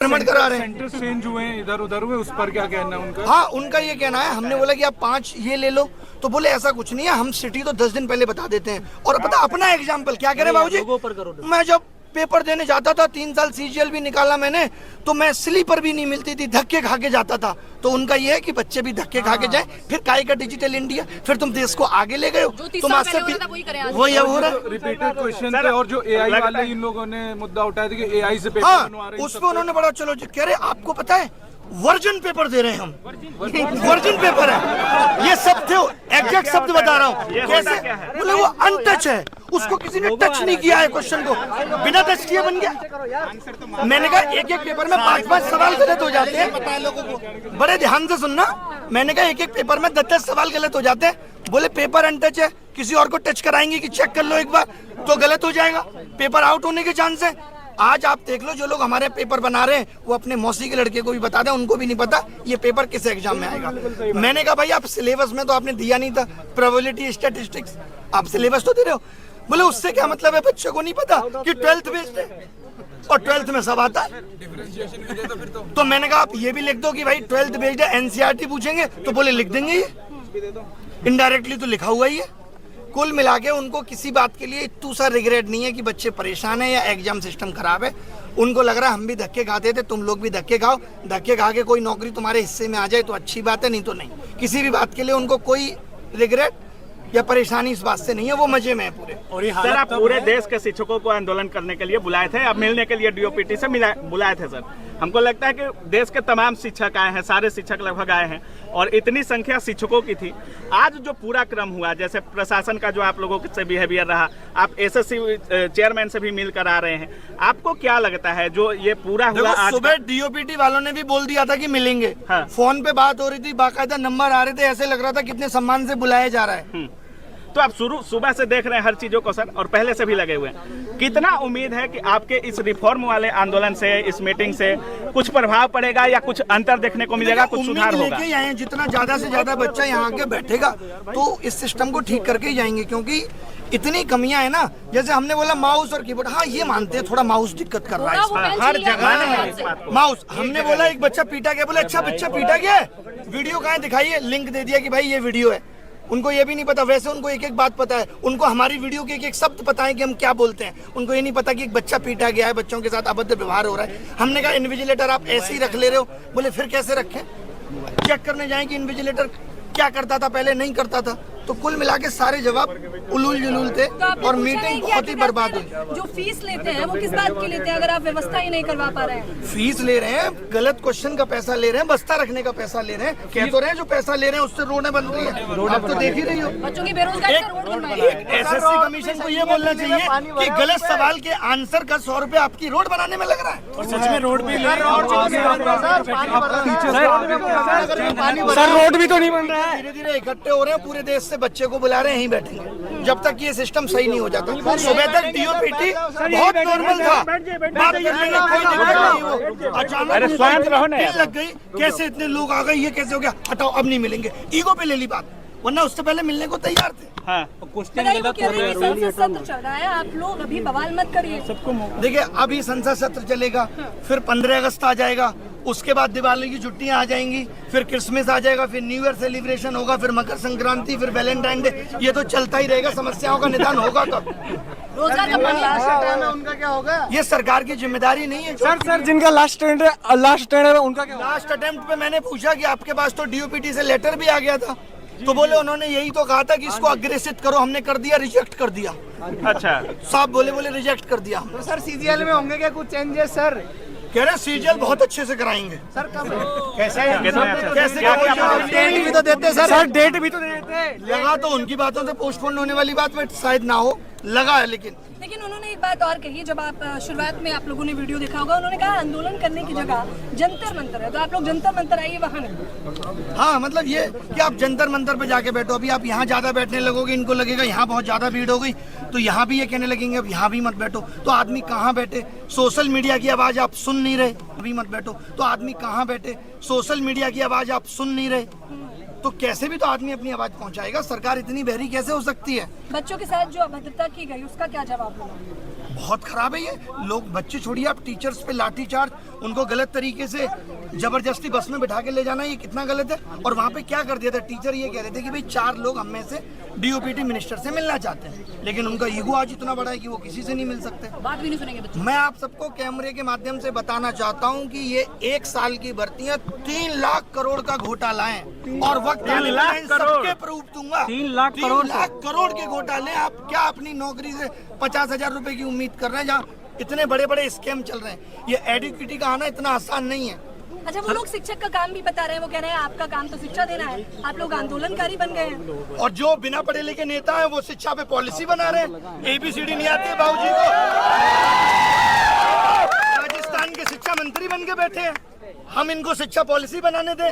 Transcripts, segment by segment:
Payment करा रहे हैं। सेंटर चेंज हुए हैं, इधर उधर हुए, उस पर क्या कहना है उनका? हाँ, उनका ये कहना है, हमने बोला कि आप 5 ये ले लो, तो बोले ऐसा कुछ नहीं है, हम सिटी तो 10 दिन पहले बता देते हैं। और पता अपना एग्जाम्पल क्या करें बाबूजी, मैं जब पेपर देने जाता था 3 साल सीजीएल भी निकाला मैंने, तो मैं स्लीपर भी नहीं मिलती थी, धक्के खा के जाता था। तो उनका ये है कि बच्चे भी धक्के खा के जाएं, फिर काय का डिजिटल इंडिया, फिर तुम देश को आगे ले गए हो, तुम आज से वही हो रहा है। रिपीटेड क्वेश्चन थे, और जो एआई वाले इन लोगों ने मुद्दा उठाया था कि एआई से पेपर बनवा रहे हैं, उस पर उन्होंने बड़ा चलो जी कह रहे, आपको पता है वर्जिन पेपर दे रहे हैं हम, वर्जिन पेपर है, ये सब थे, एग्जैक्ट शब्द बता रहा हूँ। कैसे बोले वो अनटच है, उसको किसी ने टच नहीं किया है, क्वेश्चन को बिना टच किए बन गया। मैंने कहा एक एक पेपर में 5-5 सवाल गलत हो जाते हैं, पता है लोगों को, बड़े ध्यान से सुनना। मैंने कहा एक एक पेपर में 10-10 सवाल गलत हो जाते हैं। बोले पेपर अनटच है, किसी और को टच कराएंगे कि चेक कर लो एक बार तो गलत हो जाएगा, पेपर आउट होने के चांस है। आज आप देख लो, जो लोग हमारे पेपर बना रहे हैं वो अपने मौसी के लड़के को भी बता दें, उनको भी नहीं पता ये पेपर किस एग्जाम में आएगा। मैंने कहा भाई आप सिलेबस में तो आपने दिया नहीं था, प्रोबेबिलिटी स्टैटिस्टिक्स, आप सिलेबस तो दे रहे हो। बोले उससे क्या मतलब है, बच्चे को नहीं पता कि 12th बेस्ड है और 12th में सब आता है। तो मैंने कहा आप ये भी लिख दो कि भाई 12th बेस्ड है, एनसीईआरटी पूछेंगे तो बोले लिख देंगे, ये इनडायरेक्टली तो लिखा हुआ ही है। कुल मिला के उनको किसी बात के लिए इतना सा रिग्रेट नहीं है कि बच्चे परेशान है या एग्जाम सिस्टम खराब है। उनको लग रहा है हम भी धक्के खाते थे, तुम लोग भी धक्के खाओ, धक्के खा के कोई नौकरी तुम्हारे हिस्से में आ जाए तो अच्छी बात है, नहीं तो नहीं। किसी भी बात के लिए उनको कोई रिग्रेट या परेशानी इस बात से नहीं है, वो मजे में है पूरे। और ये सर आप पूरे देश के शिक्षकों को आंदोलन करने के लिए बुलाए थे, अब मिलने के लिए डीओपीटी से बुलाए थे सर। हमको लगता है कि देश के तमाम शिक्षक आए हैं, सारे शिक्षक लगभग आए हैं और इतनी संख्या शिक्षकों की थी। आज जो पूरा क्रम हुआ, जैसे प्रशासन का जो आप लोगों से बिहेवियर रहा, आप एसएससी चेयरमैन से भी मिलकर आ रहे हैं, आपको क्या लगता है जो ये पूरा हुआ? आज सुबह डीओपीटी वालों ने भी बोल दिया था कि मिलेंगे, हाँ। फोन पे बात हो रही थी, बाकायदा नंबर आ रहे थे, ऐसे लग रहा था कितने सम्मान से बुलाया जा रहा है। तो आप सुबह से देख रहे हैं हर चीजों को सर, और पहले से भी लगे हुए हैं। कितना उम्मीद है कि आपके इस रिफॉर्म वाले आंदोलन से, इस मीटिंग से कुछ प्रभाव पड़ेगा या कुछ अंतर देखने को मिलेगा, कुछ सुधार होगा? जितना ज्यादा से ज्यादा बच्चा यहाँ आके बैठेगा तो इस सिस्टम को ठीक करके ही जाएंगे, क्योंकि इतनी कमियां है ना। जैसे हमने बोला माउस और कीबोर्ड, हाँ ये मानते हैं थोड़ा माउस दिक्कत कर रहा है हर जगह माउस। हमने बोला एक बच्चा पीटा गया, बोले अच्छा बच्चा पीटा गया, वीडियो कहाँ दिखाइए, लिंक दे दिया कि भाई ये वीडियो है। उनको ये भी नहीं पता, वैसे उनको एक एक बात पता है, उनको हमारी वीडियो के एक एक शब्द पता है कि हम क्या बोलते हैं। उनको ये नहीं पता कि एक बच्चा पीटा गया है, बच्चों के साथ अभद्र व्यवहार हो रहा है। हमने कहा इन्विजिलेटर आप ऐसे ही रख ले रहे हो, बोले फिर कैसे रखें, चेक करने जाएं कि इन्विजिलेटर क्या करता था पहले, नहीं करता था। तो कुल मिला के सारे जवाब उलूल जुलूल थे और मीटिंग बहुत ही बर्बाद हुई। जो फीस लेते हैं वो किस बात की लेते हैं अगर आप व्यवस्था ही नहीं करवा पा रहे हैं? फीस ले रहे हैं, गलत क्वेश्चन का पैसा ले रहे हैं, बस्ता रखने का पैसा ले रहे हैं। कह तो रहे हैं जो पैसा ले रहे हैं उससे रोडें बन रही है, आप तो देख ही रही हो। बच्चों की बेरोजगारी का रोड बन रही है। एसएससी कमीशन को ये बोलना चाहिए कि गलत सवाल के आंसर का 100 रुपए आपकी रोड बनाने में लग रहा है। और सच में रोड भी सर रोड भी तो नहीं बन रहा है। धीरे धीरे इकट्ठे हो रहे हैं, पूरे देश से बच्चे को बुला रहे हैं, यहीं बैठेंगे जब तक ये सिस्टम सही नहीं हो जाता। सुबह तक डीओपीटी बहुत नॉर्मल था, बात करने में कोई दिक्कत नहीं, वो अचानक लग गई, कैसे इतने लोग आ गए, ये कैसे हो गया, हटाओ अब नहीं मिलेंगे, ईगो पे ले ली बात, वरना उससे पहले मिलने को तैयार थे। हाँ। सत्र चल रहा है, आप लोग अभी बवाल मत करिए। देखिए अभी संसद सत्र चलेगा, फिर 15 अगस्त आ जाएगा, उसके बाद दिवाली की छुट्टियां आ जाएंगी, फिर क्रिसमस आ जाएगा, फिर न्यू ईयर सेलिब्रेशन होगा, फिर मकर संक्रांति, फिर वैलेंटाइन डे, ये तो चलता ही रहेगा। समस्याओं का निदान होगा कब? रोजगार उनका क्या होगा? ये सरकार की जिम्मेदारी नहीं है। सर जिनका लास्ट अटेम्प्ट है उनका क्या? लास्ट अटेम्प्ट पे मैंने पूछा कि आपके पास तो डीओपीटी से लेटर भी आ गया था, तो बोले उन्होंने यही तो कहा था कि इसको अग्रेसित करो, हमने कर दिया, रिजेक्ट कर दिया। अच्छा साहब बोले रिजेक्ट कर दिया। तो सर सीजीएल में होंगे क्या कुछ चेंजेस सर? कह रहे सीजीएल बहुत अच्छे से कराएंगे। सर कब? कैसे डेट भी तो देते सर डेट भी तो देते। लगा तो उनकी बातों से पोस्टपोन होने वाली बात में शायद ना हो, लगा है। लेकिन उन्होंने एक बात और कही, जब आप शुरुआत में आप लोगों ने वीडियो देखा होगा, उन्होंने कहा आंदोलन करने की जगह जंतर मंतर है, तो आप लोग जंतर मंतर आइए, वहाँ नहीं। हाँ मतलब ये कि आप जंतर मंतर पे जाके बैठो, अभी आप यहाँ ज्यादा बैठने लगोगे, इनको लगेगा यहाँ बहुत ज्यादा भीड़ हो गई, तो यहाँ भी ये कहने लगेंगे अब यहाँ भी मत बैठो, तो आदमी कहाँ बैठे? सोशल मीडिया की आवाज आप सुन नहीं रहे, अभी मत बैठो, तो आदमी कहाँ बैठे? सोशल मीडिया की आवाज आप सुन नहीं रहे, तो कैसे भी तो आदमी अपनी आवाज पहुंचाएगा। सरकार इतनी बहरी कैसे हो सकती है? बच्चों के साथ जो अभद्रता की गई उसका क्या जवाब होगा? बहुत खराब है ये। लोग बच्चे छोड़िए, आप टीचर्स पे लाठीचार्ज, उनको गलत तरीके से जबरदस्ती बस में बिठा के ले जाना, ये कितना गलत है। और वहाँ पे क्या कर दिया था, टीचर ये कह रहे थे कि भाई 4 लोग हम में से डीओपीटी मिनिस्टर से मिलना चाहते हैं, लेकिन उनका ईगो आज इतना बड़ा है कि वो किसी से नहीं मिल सकते। बात भी नहीं सुनेंगे बच्चे। मैं आप सबको कैमरे के माध्यम से बताना चाहता हूं कि ये 1 साल की भर्तियां 3 लाख करोड़ का घोटाला है, और वक्त आने पर इन सबके प्रूफ दूंगा। 3 लाख 3 लाख करोड़ के घोटाले। आप क्या अपनी नौकरी से 50,000 रुपए की उम्मीद कर रहे हैं, जहाँ इतने बड़े बड़े स्कैम चल रहे हैं। ये एडुकेटी का आना इतना आसान नहीं है। अच्छा, वो लोग शिक्षक का काम भी बता रहे हैं, वो कह रहे हैं आपका काम तो शिक्षा देना है, आप लोग आंदोलनकारी बन गए हैं। और जो बिना पढ़े लिखे नेता है वो शिक्षा पे पॉलिसी बना रहे हैं। ABCD नहीं आती बाबूजी को, राजस्थान के शिक्षा मंत्री बन के बैठे हैं। हम इनको शिक्षा पॉलिसी बनाने दें,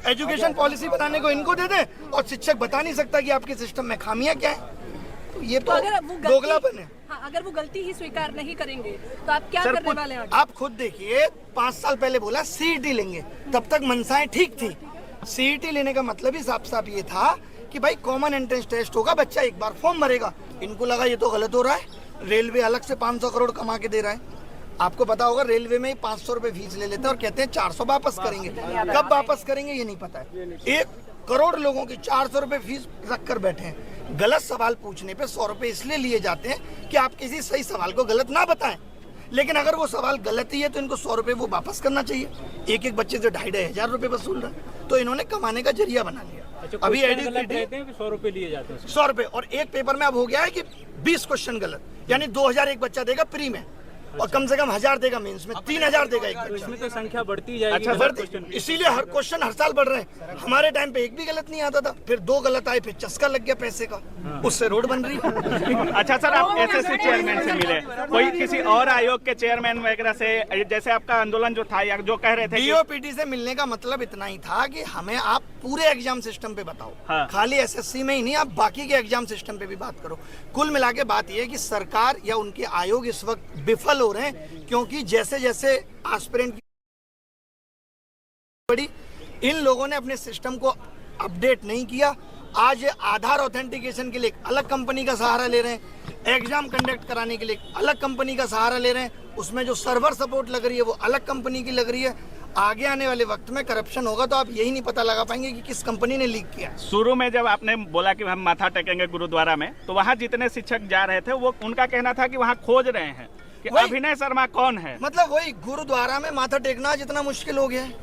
एजुकेशन पॉलिसी बनाने को इनको दे दें, और शिक्षक बता नहीं सकता कि आपके सिस्टम में खामियां क्या है। तो ये तो दोगलापन है। हाँ, अगर वो गलती ही स्वीकार नहीं करेंगे तो आप क्या करने वाले हैं? आप खुद देखिए, 5 साल पहले बोला CET लेंगे, तब तक मनसाएं ठीक थी। CET लेने का मतलब ही साफ साफ ये था कि भाई कॉमन एंट्रेंस टेस्ट होगा, बच्चा एक बार फॉर्म भरेगा। इनको लगा ये तो गलत हो रहा है। रेलवे अलग से 500 करोड़ कमा के दे रहा है। आपको पता होगा, रेलवे में ही 500 रुपए फीस ले लेते हैं और कहते हैं 400 वापस करेंगे। कब वापस करेंगे ये नहीं पता है। 1 करोड़ लोगों की 400 रुपए फीस रख कर बैठे हैं। गलत सवाल पूछने पे 100 रुपए इसलिए लिए जाते हैं कि आप किसी सही सवाल को गलत ना बताएं। लेकिन अगर वो सवाल गलत ही है तो इनको 100 रुपए वो वापस करना चाहिए। एक बच्चे से 2,500 रुपए वसूल रहा है, तो इन्होंने कमाने का जरिया बना लिया। अभी एडुकेटी 100 रुपए लिए जाते हैं, 100 रुपए, और एक पेपर में अब हो गया है कि 20 क्वेश्चन गलत, यानी 2,000 एक बच्चा देगा प्री में, और कम से कम 1,000 देगा मेंस में, 3,000 देगा एक बच्चा। इसमें तो संख्या बढ़ती जाएगी। अच्छा, बढ़ती, इसीलिए हर क्वेश्चन हर साल बढ़ रहे हैं। हमारे टाइम पे एक भी गलत नहीं आता था, फिर 2 गलत आए, फिर चस्का लग गया पैसे का, उससे रोड बन रही है। अच्छा सर, आप SSC चेयरमैन से मिले, कोई किसी और आयोग के चेयरमैन वगैरह से, जैसे आपका आंदोलन जो था या जो कह रहे थे DOPT से मिलने का मतलब इतना ही था कि हमें आप पूरे एग्जाम सिस्टम पे बताओ। हाँ। खाली SSC में ही नहीं, आप बाकी के एग्जाम सिस्टम पे भी बात करो। कुल मिला के बात यह है कि सरकार या उनके आयोग इस वक्त विफल हो रहे हैं, क्योंकि जैसे जैसे एस्पिरेंट की बड़ी, इन लोगों ने अपने सिस्टम को अपडेट नहीं किया। आज ये आधार ऑथेंटिकेशन के लिए एक अलग कंपनी का सहारा ले रहे हैं, एग्जाम कंडक्ट कराने के लिए एक अलग कंपनी का सहारा ले रहे हैं, उसमें जो सर्वर सपोर्ट लग रही है वो अलग कंपनी की लग रही है। आगे आने वाले वक्त में करप्शन होगा तो आप यही नहीं पता लगा पाएंगे कि किस कंपनी ने लीक किया। शुरू में जब आपने बोला कि हम माथा टेकेंगे गुरुद्वारा में, तो वहाँ जितने शिक्षक जा रहे थे वो उनका कहना था कि वहाँ खोज रहे हैं कि अभिनय शर्मा कौन है। मतलब वही गुरुद्वारा में माथा टेकना जितना मुश्किल हो गया है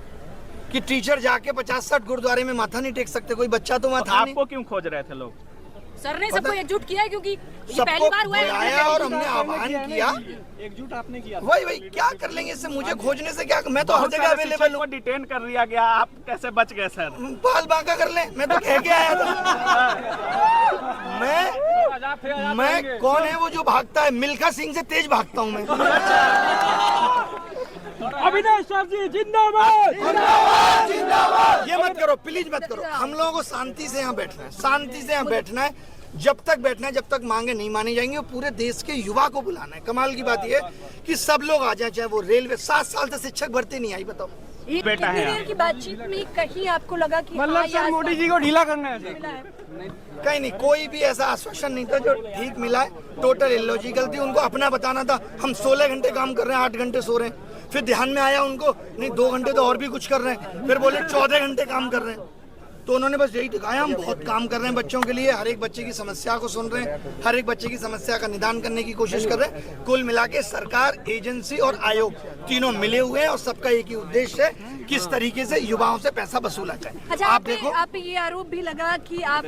कि टीचर जाके 50-60 गुरुद्वारे में माथा नहीं टेक सकते। कोई बच्चा तो वहाँ था नहीं। आपको क्यों खोज रहे थे लोग? सर ने सबको एकजुट किया है, क्योंकि ये पहली सबको बार हुआ बुलाया और हमने आह्वान किया। एकजुट आपने किया। वही क्या कर लेंगे इससे, मुझे खोजने से क्या, मैं तो हर जगह अवेलेबल हूँ। डिटेन कर लिया गया, आप कैसे बच गए सर? बाल बांका कर ले, मैं तो कह के आया था। मैं कौन है वो जो भागता है? मिल्खा सिंह से तेज भागता हूँ मैं। अभिनय सर जी जिंदाबाद। ये मत करो प्लीज, मत करो। हम लोगों को शांति से यहाँ बैठना है, शांति से यहाँ बैठना है। जब तक बैठना है, जब तक मांगे नहीं मानी जाएंगी। और पूरे देश के युवा को बुलाना है। कमाल की बात यह है कि सब लोग आ जाए, चाहे वो रेलवे। 7 साल से शिक्षक भर्ती नहीं आई, बताओ। बेटा है देर की बातचीत में कहीं आपको लगा कि मतलब सर मोदी जी को ढीला करना है। कहीं नहीं, कोई भी ऐसा आश्वासन नहीं था जो ठीक मिला है। टोटल इलॉजिकल थी। उनको अपना बताना था हम 16 घंटे काम कर रहे हैं, 8 घंटे सो रहे हैं। फिर ध्यान में आया उनको, नहीं 2 घंटे तो और भी कुछ कर रहे हैं। फिर बोले 14 घंटे काम कर रहे हैं। तो उन्होंने बस यही दिखाया, हम बहुत काम कर रहे हैं बच्चों के लिए। हर एक बच्चे की समस्या को सुन रहे हैं, हर एक बच्चे की समस्या का निदान करने की कोशिश कर रहे हैं। कुल मिला के सरकार, एजेंसी और आयोग तीनों मिले हुए हैं, और सबका एक ही उद्देश्य है, किस तरीके से युवाओं से पैसा वसूला जाए। अच्छा, आप देखो, आप पे ये आरोप भी लगा कि आप